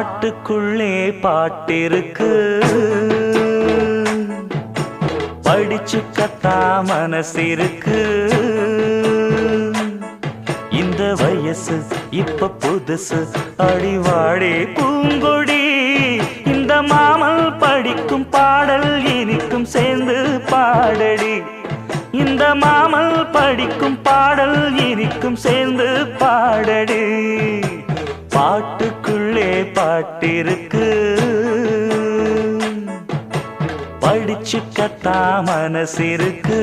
பாட்டுக்குள்ளே பாட்டிருக்கு, படிச்சுக்கத்தா மனசிருக்கு. இந்த வயசு இப்ப புதுசு, அடிவாடி பூங்கொடி. இந்த மாமல் படிக்கும் பாடல் இனிக்கும் சேர்ந்து பாடடி. இந்த மாமல் படிக்கும் பாடல் இனிக்கும் சேர்ந்து பாடடி. பாட்டுக்குள்ளே பாட்டிருக்கு, படிச்சுக்கத்தா மனசிருக்கு.